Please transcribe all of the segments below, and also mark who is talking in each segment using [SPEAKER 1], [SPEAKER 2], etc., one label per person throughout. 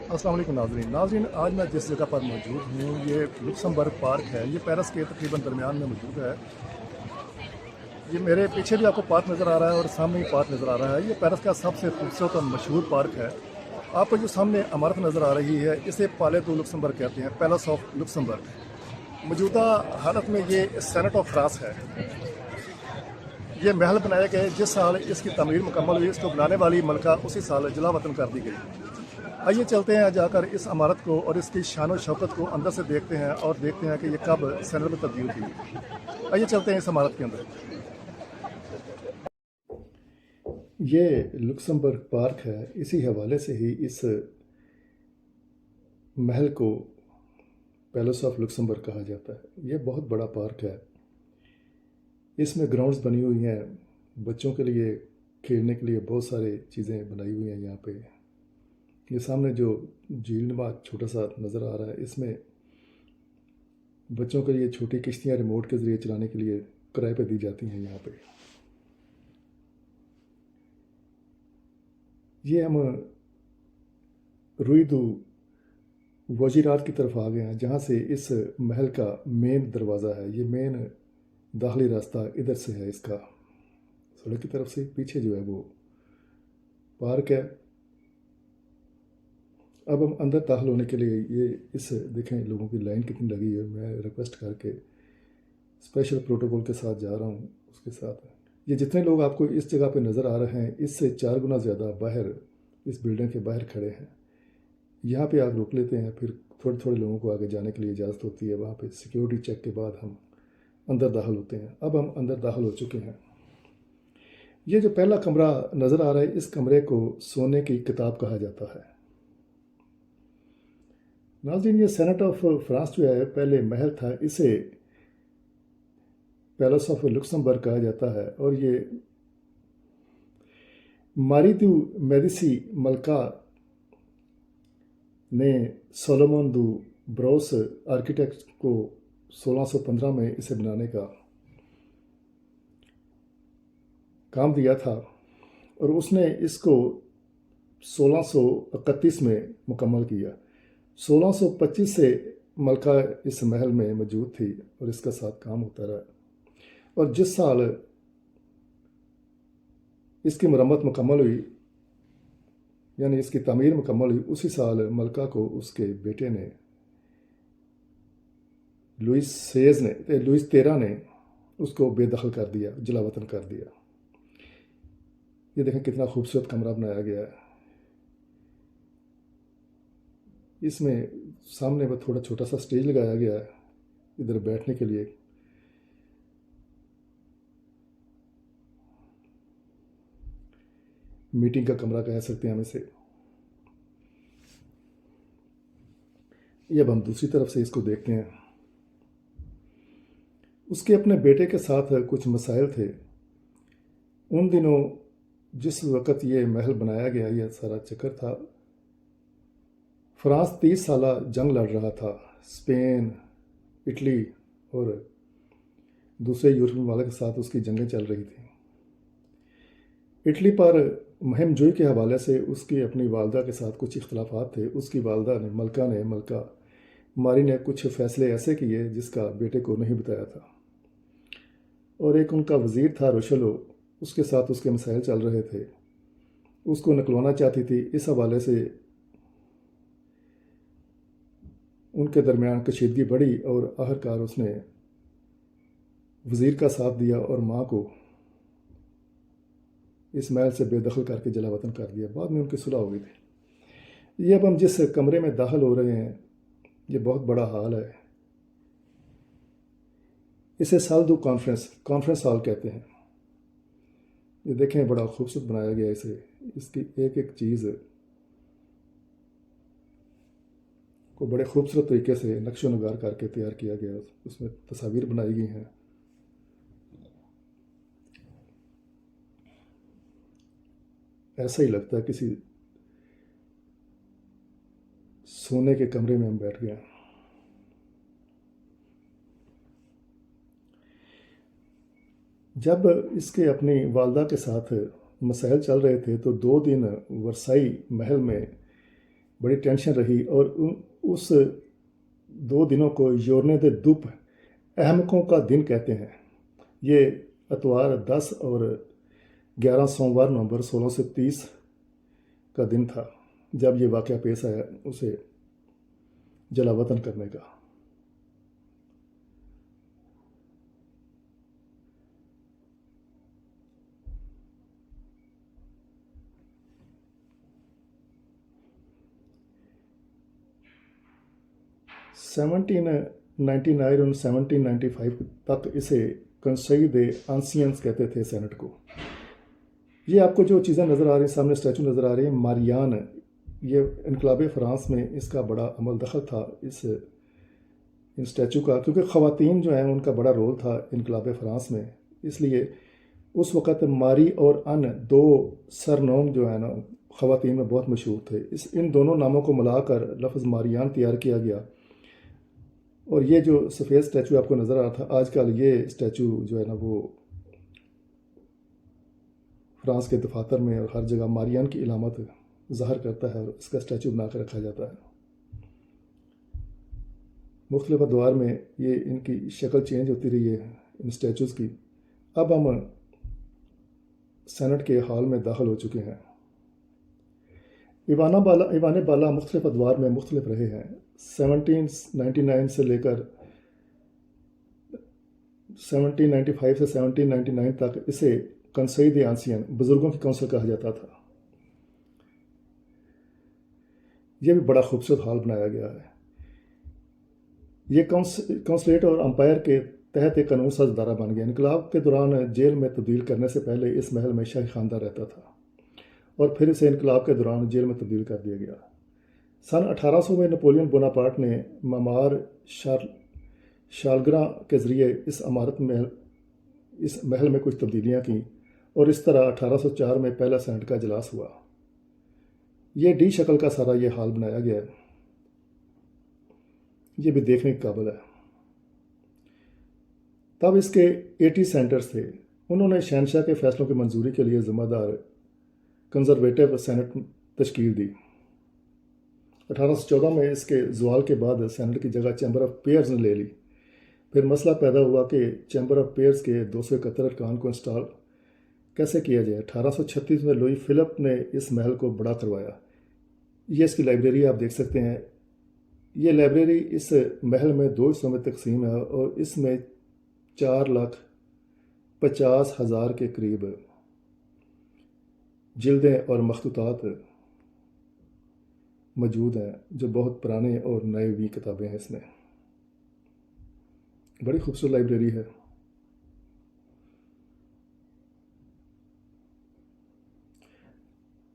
[SPEAKER 1] अस्सलाम वालेकुम नाज़रीन, आज मैं जिस जगह पर मौजूद हूँ ये लुक्समबर्ग पार्क है। ये पेरिस के तकरीबन दरमियान में मौजूद है। ये मेरे पीछे भी आपको पार्क नज़र आ रहा है और सामने भी पार्क नज़र आ रहा है। ये पेरिस का सबसे खूबसूरत और मशहूर पार्क है। आपको जो सामने इमारत नज़र आ रही है इसे पाले दो लुक्समबर्ग कहते हैं, पैलेस ऑफ लुक्समबर्ग। मौजूदा हालत में ये सेनेट ऑफ फ्रांस है। ये महल बनाए गए जिस साल इसकी तमीर मुकम्मल हुई, इसको बनाने वाली मलका उसी साल जला वतन कर दी गई। आइए चलते हैं जाकर इस इमारत को और इसकी शान और शौकत को अंदर से देखते हैं और देखते हैं कि ये कब सेनेट में तब्दील हुई। आइए चलते हैं इस इमारत के अंदर। ये लुक्समबर्ग पार्क है। इसी हवाले से ही इस महल को पैलेस ऑफ लुक्समबर्ग कहा जाता है। ये बहुत बड़ा पार्क है। इसमें ग्राउंड्स बनी हुई हैं बच्चों के लिए खेलने के लिए, बहुत सारी चीज़ें बनाई हुई हैं यहाँ पे। ये सामने जो झीलनुमा छोटा सा नज़र आ रहा है, इसमें बच्चों के लिए छोटी किश्तियाँ रिमोट के ज़रिए चलाने के लिए किराए पे दी जाती हैं यहाँ पे। ये हम रुईदू वजीरात की तरफ आ गए हैं, जहाँ से इस महल का मेन दरवाज़ा है। ये मेन दाखिली रास्ता इधर से है इसका, सड़क की तरफ से। पीछे जो है वो पार्क है। अब हम अंदर दाखिल होने के लिए ये इस देखें लोगों की लाइन कितनी लगी है। मैं रिक्वेस्ट करके स्पेशल प्रोटोकॉल के साथ जा रहा हूँ उसके साथ। ये जितने लोग आपको इस जगह पे नज़र आ रहे हैं, इससे 4 गुना ज़्यादा बाहर इस बिल्डिंग के बाहर खड़े हैं। यहाँ पे आप रोक लेते हैं, फिर थोड़े थोड़े लोगों को आगे जाने के लिए इजाज़त होती है। वहाँ पे सिक्योरिटी चेक के बाद हम अंदर दाखिल होते हैं। अब हम अंदर दाखिल हो चुके हैं। ये जो पहला कमरा नज़र आ रहा है, इस कमरे को सोने की किताब कहा जाता है। नाज़रीन, ये सेनेट ऑफ फ्रांस जो है, पहले महल था, इसे पैलेस ऑफ लुक्समबर्ग कहा जाता है। और ये मारी दू मेडिसी मलका ने सोलोमन दू ब्रोस आर्किटेक्ट को 1615 में इसे बनाने का काम दिया था और उसने इसको 1631 में मुकम्मल किया। 1625 से मलका इस महल में मौजूद थी और इसका साथ काम होता रहा। और जिस साल इसकी मरम्मत मुकम्मल हुई, यानी इसकी तामीर मुकम्मल हुई, उसी साल मलका को उसके बेटे ने लुइस 13 ने उसको बेदखल कर दिया, जलावतन कर दिया। ये देखें कितना खूबसूरत कमरा बनाया गया है। इसमें सामने पर थोड़ा छोटा सा स्टेज लगाया गया है इधर बैठने के लिए। मीटिंग का कमरा कह सकते हैं हम इसे। ये अब हम दूसरी तरफ से इसको देखते हैं। उसके अपने बेटे के साथ कुछ मसाइल थे। उन दिनों जिस वक़्त ये महल बनाया गया, यह सारा चक्कर था, फ्रांस 30 साला जंग लड़ रहा था। स्पेन, इटली और दूसरे यूरोपीय मुमालिक के साथ उसकी जंगें चल रही थी। इटली पर मुहिम जोई के हवाले से उसकी अपनी वालदा के साथ कुछ इख्तलाफात थे। उसकी वालदा ने मलका मारी ने कुछ फ़ैसले ऐसे किए जिसका बेटे को नहीं बताया था। और एक उनका वज़ीर था रोशलो, उसके साथ उसके मसाइल चल रहे थे, उसको निकलवाना चाहती थी। इस हवाले से उनके दरमियान कशीदगी बढ़ी और आखिरकार उसने वज़ीर का साथ दिया और माँ को इस महल से बेदखल करके जलावतन कर दिया। बाद में उनकी सुलह हो गई थी। ये अब हम जिस कमरे में दाखिल हो रहे हैं, ये बहुत बड़ा हॉल है। इसे सालदू कॉन्फ्रेंस हॉल कहते हैं। ये देखें बड़ा खूबसूरत बनाया गया इसे। इसकी एक एक चीज़ को बड़े खूबसूरत तरीके से नक्शो नगार करके तैयार किया गया। उसमें तस्वीर बनाई गई हैं। ऐसा ही लगता है किसी सोने के कमरे में हम बैठ गए। जब इसके अपनी वालदा के साथ मसाइल चल रहे थे तो 2 दिन वर्साई महल में बड़ी टेंशन रही और उस 2 दिनों को योरने दे दुप अहमकों का दिन कहते हैं। ये इतवार 10 और 11 सोमवार नवंबर 1630 का दिन था जब ये वाक़या पेश आया उसे जलावतन करने का। सेवनटीन 99 और 1795 तक इसे कंसई दे आंसियंस कहते थे सेनेट को। ये आपको जो चीज़ें नज़र आ रही हैं सामने, स्टैचू नज़र आ रही है मारियान, ये इनकलाब फ़्रांस में इसका बड़ा अमल दखल था इन स्टैचू का, क्योंकि ख़वातीन जो हैं उनका बड़ा रोल था इनकलाब फ़्रांस में। इसलिए उस वक़्त मारी और अन 2 सरनोम जो है ना ख़वातीन में बहुत मशहूर थे। इन दोनों नामों को मिलाकर लफ्ज़ मारियान तैयार किया गया। और ये जो सफ़ेद स्टैचू आपको नज़र आ रहा था, आजकल ये स्टैचू जो है ना वो फ्रांस के दफातर में और हर जगह मारियान की इलामत ज़ाहिर करता है और इसका स्टैचू बना कर रखा जाता है। मुख्तलिफ अदवार में ये इनकी शक्ल चेंज होती रही है इन स्टैचूज़ की। अब हम सेनेट के हॉल में दाखिल हो चुके हैं। ईवान बाला मुख्तलिफ अदवार में मुख्तलिफ रहे हैं। 1799 से लेकर 1795 से 1799 तक इसे कंसई दे आंसियन, बुजुर्गों की काउंसिल कहा जाता था। यह भी बड़ा खूबसूरत हॉल बनाया गया है। ये काउंसलेट और अंपायर के तहत एक कानून साज अदारा बन गया। इनकलाब के दौरान जेल में तब्दील करने से पहले इस महल में शाही खानदान रहता था और फिर इसे इनकलाब के दौरान जेल में तब्दील कर दिया गया। सन 1800 में नेपोलियन बोनापार्ट ने मामार शालग्रा के ज़रिए इस महल में कुछ तब्दीलियाँ की और इस तरह 1804 में पहला सेनेट का इजलास हुआ। ये डी शक्ल का सारा ये हॉल बनाया गया है। ये भी देखने के काबिल है। तब इसके 80 सेनेटर्स थे। उन्होंने शहनशाह के फैसलों की मंजूरी के लिए ज़िम्मेदार कंजर्वेटिव सेनेट तश्कील दी। 1814 में इसके ज़वाल के बाद सेनेट की जगह चैम्बर ऑफ पेयर्स ने ले ली। फिर मसला पैदा हुआ कि चैम्बर ऑफ पेयर्स के 271 अरकान को इंस्टॉल कैसे किया जाए। 1836 में लुई फिलिप ने इस महल को बड़ा करवाया। ये इसकी लाइब्रेरी आप देख सकते हैं। ये लाइब्रेरी इस महल में 2 हिस्सों में तकसीम है और इसमें 4,50,000 के करीब जिल्दें और मखतूतात मौजूद हैं, जो बहुत पुराने और नए भी किताबें हैं इसमें। बड़ी खूबसूरत लाइब्रेरी है।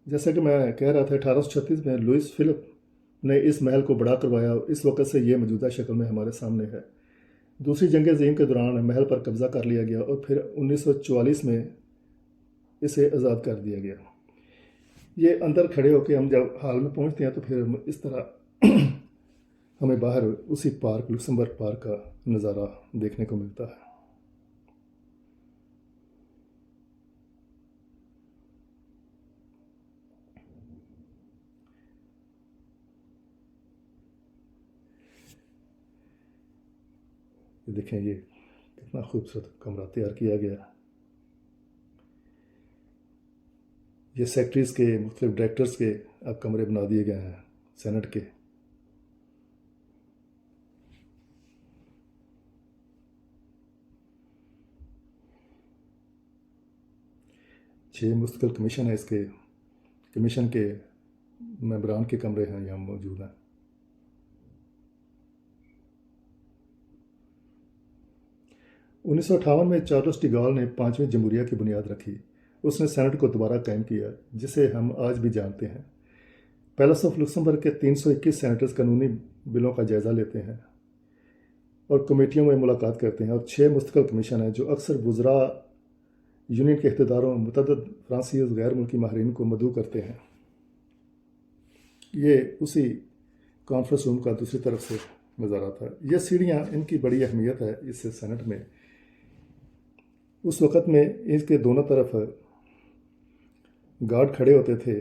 [SPEAKER 1] जैसा कि मैं कह रहा था, 1836 में लुईस फिलिप ने इस महल को बड़ा करवाया। इस वक्त से ये मौजूदा शक्ल में हमारे सामने है। दूसरी जंग अज़ीम के दौरान महल पर कब्ज़ा कर लिया गया और फिर 1944 में इसे आज़ाद कर दिया गया। ये अंदर खड़े होकर हम जब हॉल में पहुंचते हैं तो फिर इस तरह हमें बाहर उसी पार्क, लुक्समबर्ग पार्क का नज़ारा देखने को मिलता है। ये देखें, ये कितना खूबसूरत कमरा तैयार किया गया। ये सेक्रेटरीज़ के, मुख्तलिफ डायरेक्टर्स के अब कमरे बना दिए गए हैं सेनेट के। छः मुस्तकिल कमीशन है इसके। कमीशन के मेंबरान के कमरे हैं यहाँ मौजूद हैं। उन्नीस सौ 58 में चार्ल्स डिगॉल ने 5वीं जमहूरिया की बुनियाद रखी। उसने सेनेट को दोबारा कायम किया, जिसे हम आज भी जानते हैं। पैलेस ऑफ लुक्समबर्ग के 321 सेनेटर्स कानूनी बिलों का जायज़ा लेते हैं और कमेटियों में मुलाकात करते हैं। और 6 मुस्तकिल कमीशन हैं जो अक्सर वज़रा यूनियन के इख्तियारों, मुतअद्दिद फ्रांसीसी और गैर मुल्की माहिरीन को मदऊ करते हैं। ये उसी कॉन्फ्रेंस रूम का दूसरी तरफ से नज़ारा था। यह सीढ़ियाँ, इनकी बड़ी अहमियत है इस सेनेट में। उस वक़्त में इसके दोनों तरफ गार्ड खड़े होते थे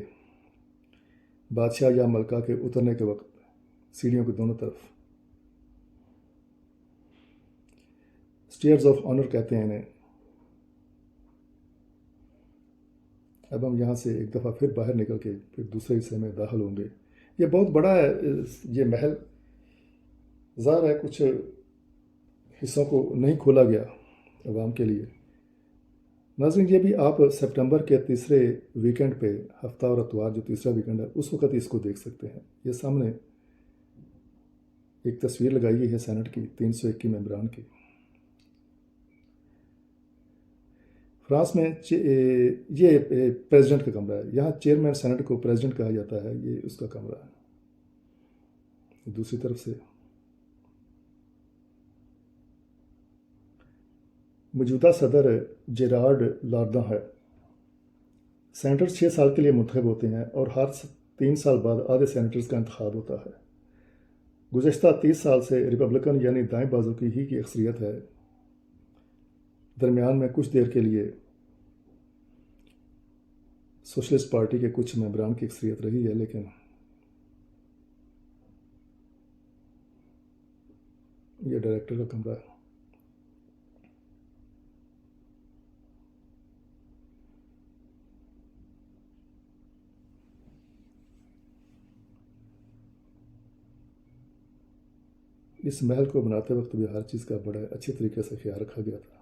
[SPEAKER 1] बादशाह या मलका के उतरने के वक्त सीढ़ियों के दोनों तरफ स्टेयर्स ऑफ ऑनर कहते हैं इन्हें। अब हम यहाँ से एक दफ़ा फिर बाहर निकल के फिर दूसरे हिस्से में दाखिल होंगे। ये बहुत बड़ा है ये महल, ज़ाहिर है कुछ हिस्सों को नहीं खोला गया आवाम के लिए। नाज़रीन, ये भी आप सितंबर के तीसरे वीकेंड पे, हफ्ता और इतवार जो तीसरा वीकेंड है उस वक्त इसको देख सकते हैं। ये सामने एक तस्वीर लगाई है सेनेट की 301 मेंबरान की। फ्रांस में ये प्रेसिडेंट का कमरा है। यहाँ चेयरमैन सेनेट को प्रेसिडेंट कहा जाता है, ये उसका कमरा है। दूसरी तरफ से मौजूदा सदर जेरार्ड लार्दा है। सेनेटर्स 6 साल के लिए मुंतखब होते हैं और हर 3 साल बाद आधे सेनेटर्स का इंतखाब होता है। गुज़श्ता 30 साल से रिपब्लिकन यानी दाएं बाजू की अक्सरियत है। दरमियान में कुछ देर के लिए सोशलिस्ट पार्टी के कुछ मेंबरान की अक्सरियत रही है, लेकिन यह डायरेक्टर का कमरा है। इस महल को बनाते वक्त भी हर चीज़ का बड़ा अच्छे तरीके से ख्याल रखा गया था।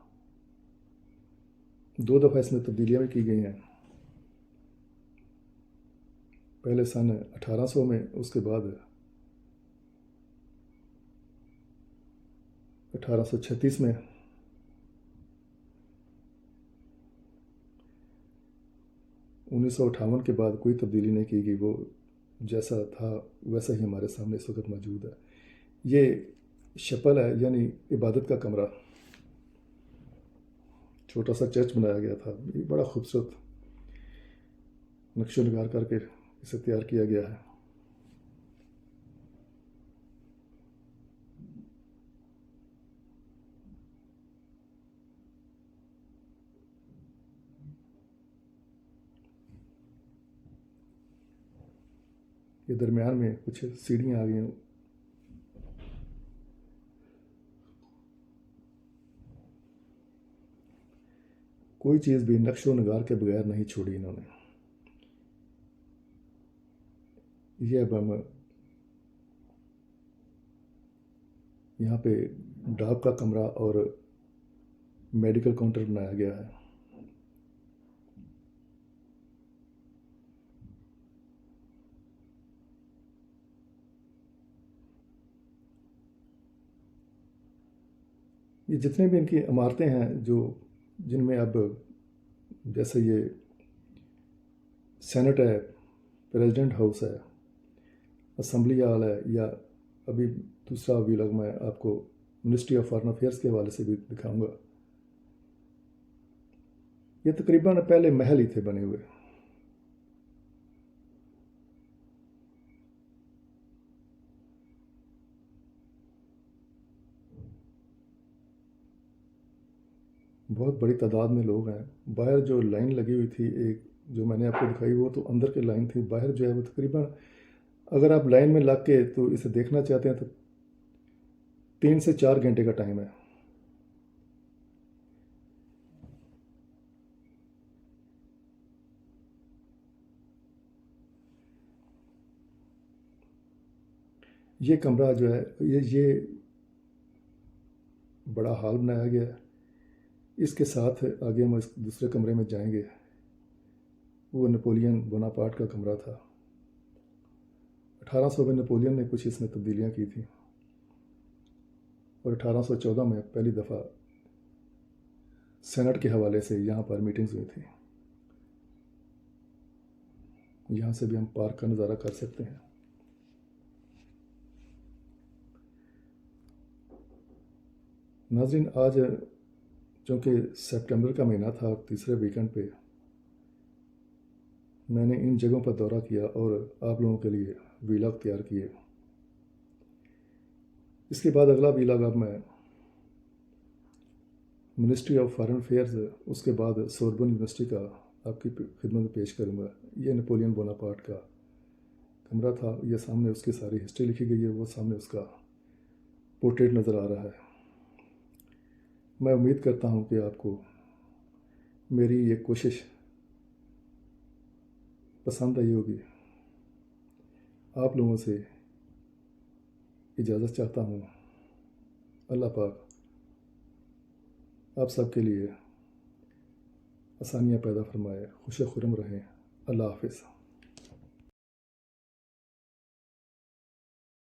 [SPEAKER 1] 2 दफ़ा इसमें तब्दीलियाँ भी की गई हैं, पहले सन 1800 में, उसके बाद 1836 में। उन्नीस के बाद कोई तब्दीली नहीं की गई, वो जैसा था वैसा ही हमारे सामने इस वक्त मौजूद है। ये शपल है यानी इबादत का कमरा, छोटा सा चर्च बनाया गया था। ये बड़ा खूबसूरत नक्शो निगार करके इसे तैयार किया गया है। ये दरमियान में कुछ सीढ़ियाँ आ गई हैं। कोई चीज़ भी नक्शो नगार के बगैर नहीं छोड़ी इन्होंने। ये अब हम यहाँ पे डाक का कमरा और मेडिकल काउंटर बनाया गया है। ये जितने भी इनकी इमारतें हैं जो जिनमें अब जैसे ये सेनेट है, प्रेसिडेंट हाउस है, असम्बली हॉल है, या अभी दूसरा व्लॉग मैं आपको मिनिस्ट्री ऑफ फॉरेन अफेयर्स के हवाले से भी दिखाऊंगा। ये तकरीबन पहले महल ही थे बने हुए। बहुत बड़ी तादाद में लोग हैं। बाहर जो लाइन लगी हुई थी, एक जो मैंने आपको दिखाई, वो तो अंदर की लाइन थी। बाहर जो है वो तकरीबन, अगर आप लाइन में लग के तो इसे देखना चाहते हैं तो 3 से 4 घंटे का टाइम है। ये कमरा जो है, ये बड़ा हॉल बनाया गया है। इसके साथ आगे हम इस दूसरे कमरे में जाएंगे, वो नेपोलियन बोनापार्ट का कमरा था। 1800 में नेपोलियन ने कुछ इसमें तब्दीलियाँ की थी और 1814 में पहली दफ़ा सेनेट के हवाले से यहाँ पर मीटिंग्स हुई थी। यहाँ से भी हम पार्क का नज़ारा कर सकते हैं। नाज़रीन, आज चूँकि सितंबर का महीना था और तीसरे वीकेंड पे मैंने इन जगहों पर दौरा किया और आप लोगों के लिए व्लॉग तैयार किए। इसके बाद अगला व्लॉग अब मैं मिनिस्ट्री ऑफ फॉरेन अफेयर्स, उसके बाद सोरबन यूनिवर्सिटी का आपकी खिदमत में पेश करूँगा। ये नेपोलियन बोनापार्ट का कमरा था, ये सामने उसकी सारी हिस्ट्री लिखी गई है, वो सामने उसका पोर्ट्रेट नज़र आ रहा है। मैं उम्मीद करता हूँ कि आपको मेरी ये कोशिश पसंद आई होगी। आप लोगों से इजाज़त चाहता हूँ। अल्लाह पाक आप सबके लिए आसानियाँ पैदा फरमाए, खुश खुरम रहें। अल्लाह हाफ़िज़।